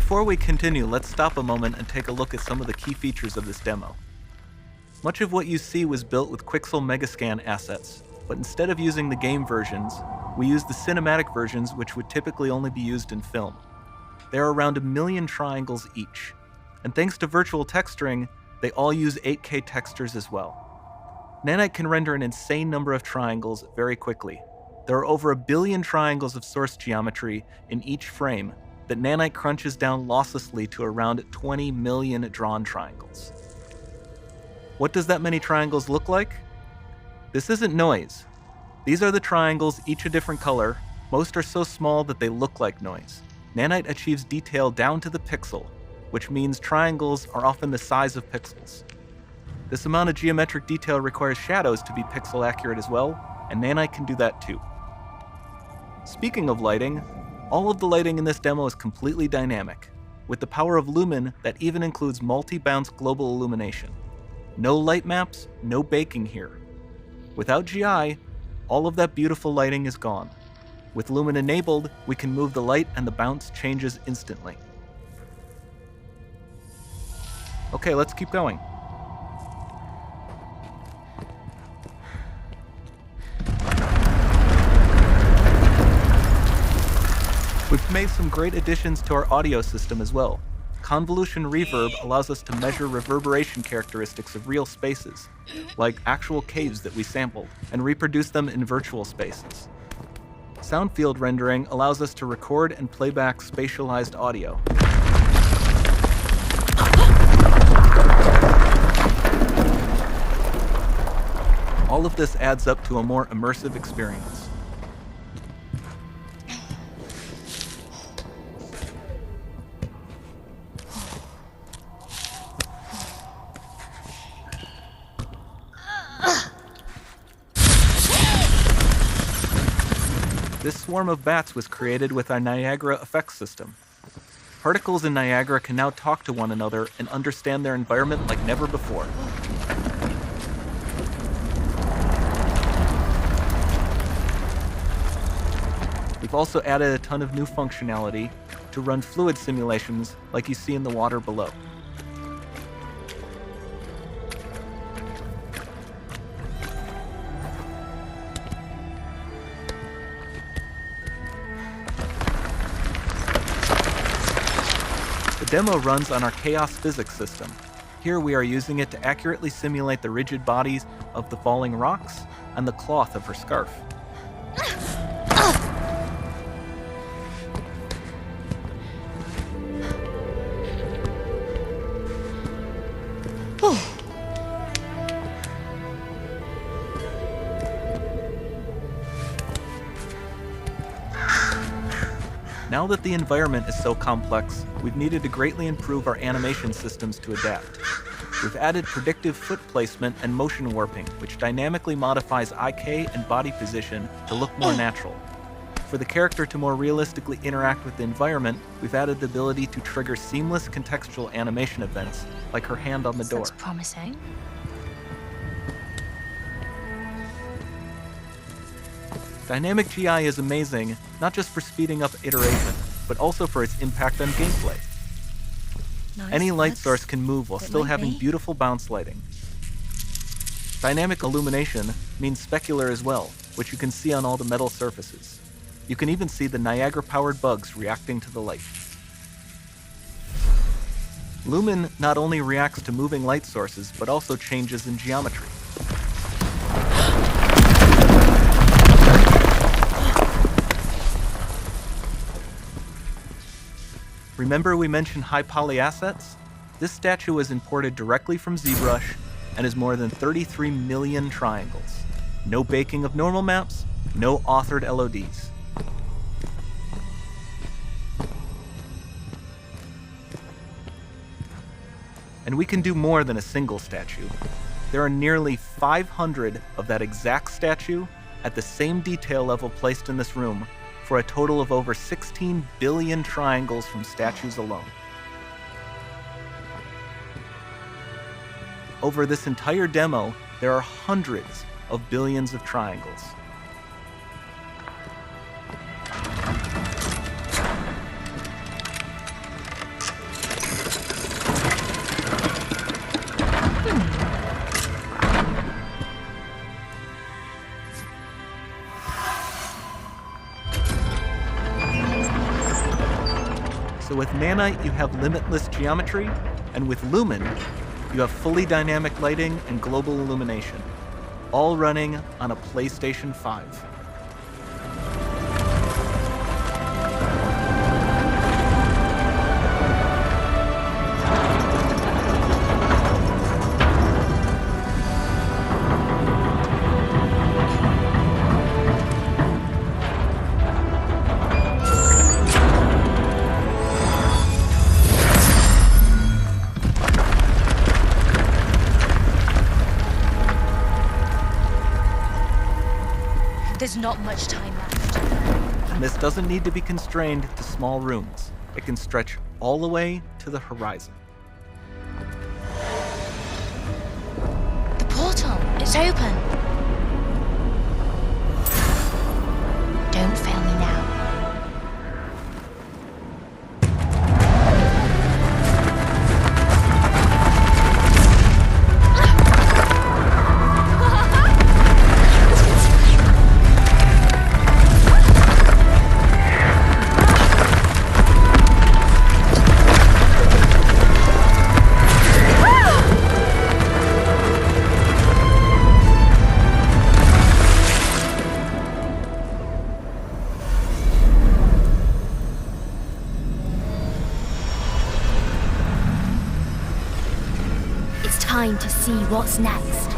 Before we continue, let's stop a moment and take a look at some of the key features of this demo. Much of what you see was built with Quixel Megascan assets, but instead of using the game versions, we used the cinematic versions, which would typically only be used in film. There are around 1 million triangles each, and thanks to virtual texturing, they all use 8K textures as well. Nanite can render an insane number of triangles very quickly. There are over 1 billion triangles of source geometry in each frame that Nanite crunches down losslessly to around 20 million drawn triangles. What does that many triangles look like? This isn't noise. These are the triangles, each a different color. Most are so small that they look like noise. Nanite achieves detail down to the pixel, which means triangles are often the size of pixels. This amount of geometric detail requires shadows to be pixel accurate as well, and Nanite can do that too. Speaking of lighting, all of the lighting in this demo is completely dynamic, with the power of Lumen that even includes multi-bounce global illumination. No light maps, no baking here. Without GI, all of that beautiful lighting is gone. With Lumen enabled, we can move the light and the bounce changes instantly. Okay, let's keep going. We've made some great additions to our audio system as well. Convolution reverb allows us to measure reverberation characteristics of real spaces, like actual caves that we sampled, and reproduce them in virtual spaces. Sound field rendering allows us to record and play back spatialized audio. All of this adds up to a more immersive experience. This swarm of bats was created with our Niagara effects system. Particles in Niagara can now talk to one another and understand their environment like never before. We've also added a ton of new functionality to run fluid simulations like you see in the water below. The demo runs on our Chaos Physics system. Here we are using it to accurately simulate the rigid bodies of the falling rocks and the cloth of her scarf. Now that the environment is so complex, we've needed to greatly improve our animation systems to adapt. We've added predictive foot placement and motion warping, which dynamically modifies IK and body position to look more natural. For the character to more realistically interact with the environment, we've added the ability to trigger seamless contextual animation events, like her hand on the door. Looks promising. Dynamic GI is amazing, not just for speeding up iteration, but also for its impact on gameplay. Nice. Any light source can move while still having beautiful bounce lighting. Dynamic illumination means specular as well, which you can see on all the metal surfaces. You can even see the Niagara-powered bugs reacting to the light. Lumen not only reacts to moving light sources, but also changes in geometry. Remember we mentioned high poly assets? This statue was imported directly from ZBrush and is more than 33 million triangles. No baking of normal maps, no authored LODs. And we can do more than a single statue. There are nearly 500 of that exact statue at the same detail level placed in this room, for a total of over 16 billion triangles from statues alone. Over this entire demo, there are hundreds of billions of triangles. So with Nanite, you have limitless geometry, and with Lumen, you have fully dynamic lighting and global illumination, all running on a PlayStation 5. There's not much time left. And this doesn't need to be constrained to small rooms. It can stretch all the way to the horizon. The portal, it's open. Don't fail me now. It's time to see what's next.